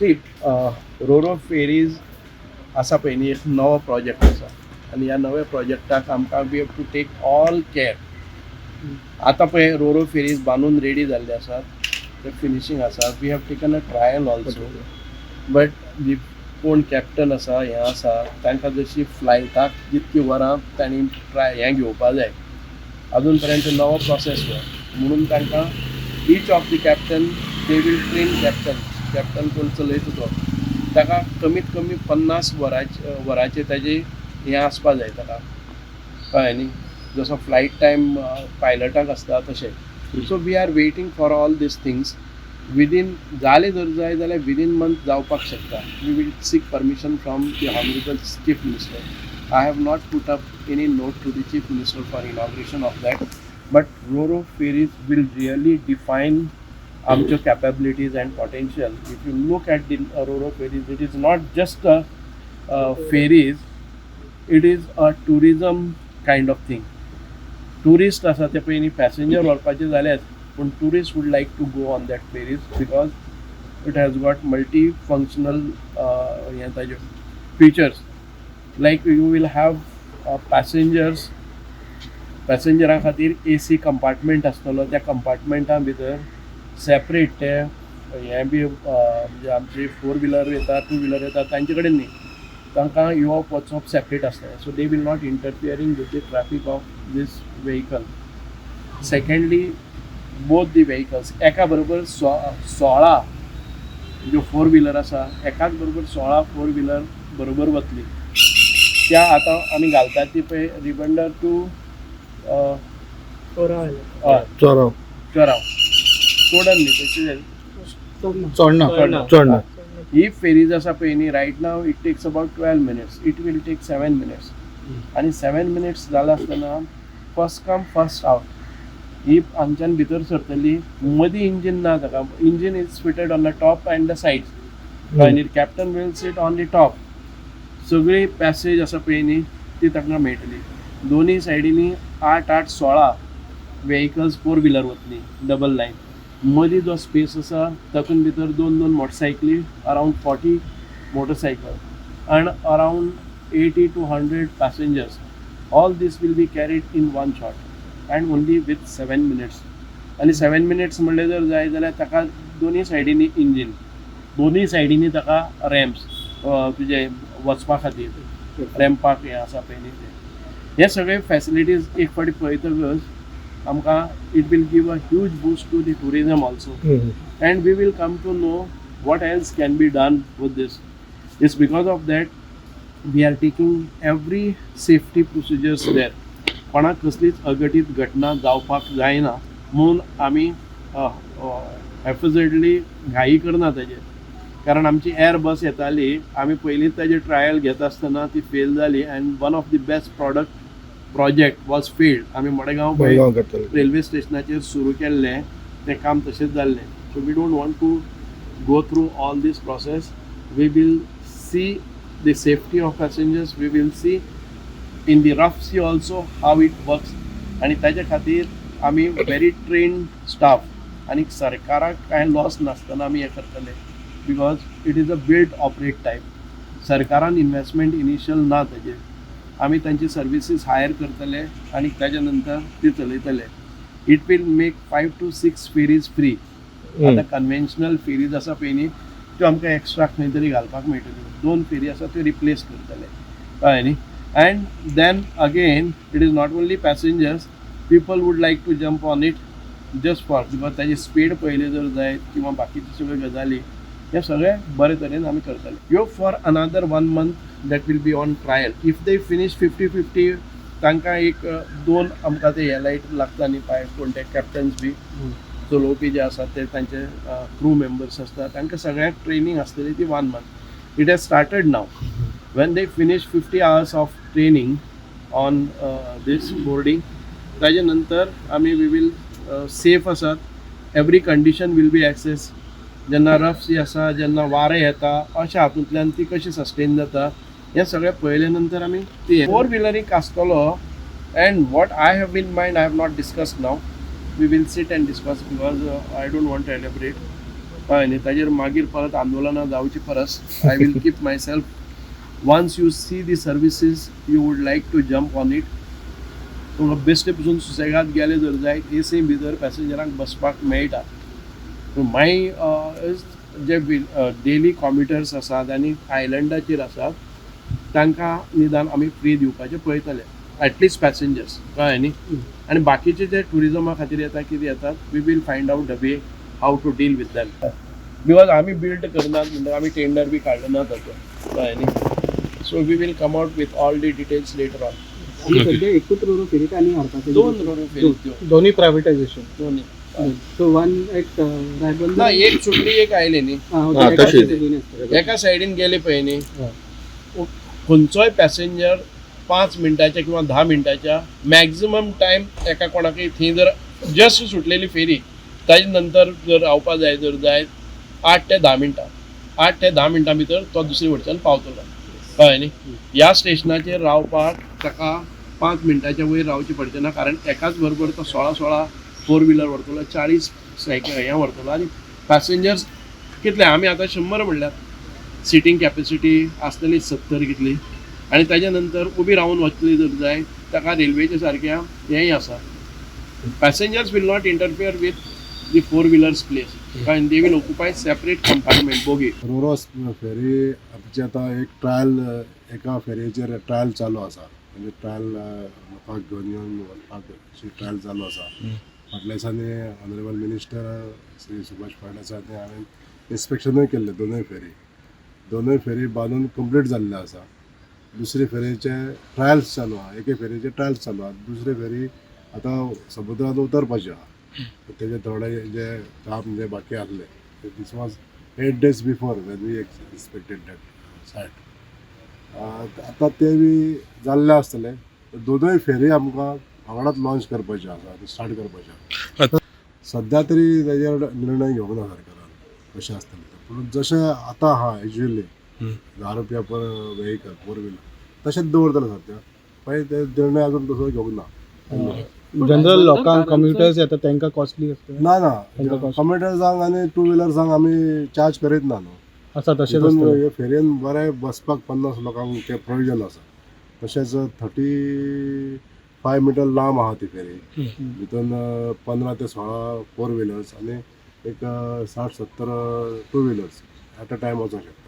C Ro-Ro fairies असा पळय न्ही एक नवो प्रोजेक्ट आसा आनी ह्या नव्या प्रोजेक्टाक आमकां we have to take all care. आतां पळय रोरो फेरीज बांदून रेडी जाल्ले आसात, ते फिनिशींग आसा. We have taken a trial also, but जी कोण कॅप्टन आसा हें आसा तांकां जशी फ्लायटाक जितकी वरां तांणी हें घेवपा जाय, अजून पर्यंत नवो प्रोसेस म्हणून तांकां each of the captain they will train captain कोण चलयता तो ताका कमीत कमी 50 वरांचे ताजे हें आसपा जाय ताका, कळ्ळें न्ही, जसो फ्लायट टायम पायलटाक आसता तशें. So we are waiting for all these things. Within जाले जर जाय जाल्यार विदीन मंथ जावपाक शकता. We will seek permission from the honourable chief minister. I have not put up any note to the Chief Minister for inauguration of that, but Roro ferries will really define our capabilities and potential. If you look at the Roro ferries, it is not just a ferries, it is a tourism kind of thing. Tourist asa te payni passenger व्हरपाचे जाल्यार पण tourists would like to go on that ferries because it has got multi-functional features. Like you will have पॅसेंजरां खातीर AC compartment आसतलो. त्या कंपार्टमेंटा भितर separate ते हें बी म्हणजे आमची 4 व्हिलर येता, 2 व्हिलर येता तांचे कडेन न्ही, तांकां येवप वचप सेपरेट आसता. So they will not interfering with the traffic of these vehicle. Secondly both the vehicles एका बरोबर 16 ज्यो 4 व्हिलर आसा एकाच बरोबर 16 4 व्हिलर बरोबर वतली. त्या आतां आमी घालतात ती पळय रिबंडर टू चोराव चोडन न्ही तशी चोडणा ही फेरीज आसा पळय न्ही, right now it takes about 12 minutes. It will take 7 minutes. आनी 7 मिनिट्स जाला आसतना फर्स्ट कम फर्स्ट आउट ही हांगच्यान भितर सरतली. मदीं इंजीन ना ताका. Engine is fitted on the top and the sides आनी captain will sit on the top. सगळी पॅसेज आसा पळय न्ही ती ताका मेळटली. दोनी सायडीनी 8 16 व्हेहिकल्स 4 व्हिलर वतली डबल लायन. मदीं जो स्पेस आसा तातूंत भितर 2 मोटरसायकली, around 40 motorcycle and around 80 to 100 passengers. All these will be carried in one shot and only with 7 minutes. आनी 7 मिनिट्स म्हणलें जर जाय जाल्यार ताका दोनी सायडीनी इंजीन, दोनी सायडीनी ताका रॅम्प्स तुजे वचपा खातीर रॅम्पाक हें आसा पळय न्ही तें. हे सगळे फॅसिलिटीज एक फावटी पळयतकच आमकां it will give a huge boost to the tourism also. And we will come to know what else can be done with this. It's because of that we are taking every safety procedures there. कोणाक कसलीच अघटीत घटना जावपाक जायना म्हणून आमी एफिजिडली घाई करना ताजेर. कारण आमची एर बस येताली, आमी पयलींच ताजी ट्रायल घेता आसतना ती फेल जाली and one of the best project was failed. आमी मडगांव रेल्वे स्टेशनाचेर सुरू केल्लें तें काम तशेंच जाल्लें. So we don't want to go through all these process. We will see the safety of passengers. We will see in the rough sea also how it works. आनी ताचे खातीर आमी वेरी ट्रेन्ड स्टाफ आनी सरकाराक कांय loss नासतना आमी हें करतले. Because it is a build operate type. सरकारान इन्वेस्टमेंट इनिशियल ना ताजेर. आमी तांची सर्विसीस हायर करतले आनी ताच्या नंतर ती चलयतले. It will make 5 to 6 ferries free. आतां कन्वेन्शनल फेरीज आसा पळय न्ही त्यो आमकां एक्स्ट्रा खंय तरी घालपाक मेळटल्यो. 2 फेरी आसा त्यो रिप्लेस करतले, कळ्ळें न्ही. And then again it is not only passengers, people would like to jump on it just for because ताजी स्पीड पयली जर जायत किंवा बाकीच्यो सगळ्यो गजाली हे सगळे बरे तरेन आमी करतले. यो for another 1 month that will be on trial. If they finish 50-50 तांकां एक 2 आमकां ते हे लायट लागता न्ही पाय कोण ते कॅप्टन्स बी चलोवपी जे आसात ते तांचे क्रू मेंबर्स आसता तांकां सगळ्यांक ट्रेनींग आसतली ती 1 month. It has started now. When they finish 50 hours of training on these boarding ताजे नंतर आमी वी वील सेफ आसात. Every condition will be access. जेन्ना रफ सी आसा, जेन्ना वारें येता, अशा हातूंतल्यान ती कशी सस्टेन जाता हें सगळें पळयले नंतर आमी ती 4 व्हिलरीक आसतलो. And what I have in mind I have not discussed now. We will sit and discuss because I don't want to elaborate. हय न्ही ताजेर मागीर परत आंदोलनां जावची परस I will keep myself once you see the services you would like to jump on it तुमकां बेश्टे पसून सुसेगाद गेले जर जायत एसी भितर पॅसेंजरांक बसपाक मेळटा माय जे डेली कॉम्युटर्स आसात आनी आयलंडाचेर आसात तांकां निदान आमी फ्री दिवपाचें पळयतले ॲटलिस्ट पॅसेंजर्स कळ्ळें न्ही आनी बाकीचे जे टुरिजमा खातीर येता कितें येतात we will find out a way how to deal with them because आमी बिल्ड करनात म्हणटा आमी टेंडर बी काडलो ना ताचो कळ्ळें न्ही so we will come out with all the details later on सध्या एकूच रोरो फेरीत आनी हाडपाचे दोन रोड फेरी त्यो दोन्ही प्रायव्हेटायझेशन दोन्ही सो वन एट रायबंदर ना एक सुटली एक आयली न्ही एका सायडीन गेले पळय न्ही खंयचोय पॅसेंजर 5 मिनटाच्या किंवा 10 मिनटाच्या मॅक्झिमम टायम एका कोणाकय थंय जर जस्ट सुटलेली फेरी ताजे नंतर जर रावपा जाय जर जाय 8 ते 10 मिनटां 8 ते 10 मिनटां भितर तो दुसरे वटच्यान पावतलो कळ्ळें न्ही ह्या स्टेशनाचेर रावपाक ताका 5 मिनटाच्या वयर रावचें पडचें ना कारण एकाच बरोबर तो 16 फोर व्हिलर व्हरतलो 40 सायकल हें व्हरतलो आनी पॅसेंजर्स कितले आमी आतां 100 म्हणल्यार सिटींग कॅपेसिटी आसतली 70 कितली आनी ताज्या नंतर उबी रावन वचली जर जाय ताका रेल्वेच्या सारक्या हेंय आसा passengers will not interfere with the four wheelers place कारण they will occupy separate compartment bogie RoRo ferry आमची आतां एक ट्रायल एका फेरयेचेर ट्रायल चालू आसा म्हणजे ट्रायल लोकांक घेवन येवन वचपाक अशी ट्रायल चालू आसा फाटल्या दिसांनी ऑनरेबल मिनिस्टर श्री सुभाष फळदेसायांनी हांवें इन्स्पेक्शनूय केल्लें दोनूय फेरी बांदून कंप्लीट जाल्ले आसा दुसरे फेरेचे ट्रायल्स चालू आहा एके फेरेचे ट्रायल्स चालू आहा दुसरे फेरी आतां समुद्रांत उतरपाचे आहा तेजे थोडे जे काम जे बाकी आसले this was 8 days before when we expected that site आतां ते बी जाल्ले आसतले दोनूय फेरी आमकां वांगडाच लॉन्च करपाचे आसा स्टार्ट करपाचे आसा सद्या तरी तेजेर निर्णय घेवंक ना सरकारान कशें आसतलें पूण जशें आतां आहा युजली 10 रुपया पर वेहिकल फोर व्हिलर तशेंच दवरतले सद्या पण ते निर्णय अजून तसो घेवंक ना जनरल लोकांक कम्युटर्स येतात तांकां कॉस्टली असतं ना कम्युटर्सांक आनी टू व्हिलर्सांक आमी चार्ज करीत ना न्हू आसा तशेंच हे फेरयेन बरें बसपाक 50 लोकांक ते प्रोविजन आसा तशेंच 35 मिटर लांब आहा ती फेरी भितून 15 ते 16 फोर व्हिलर्स आनी एक 60-70 two wheelers at a time वचूंक शकता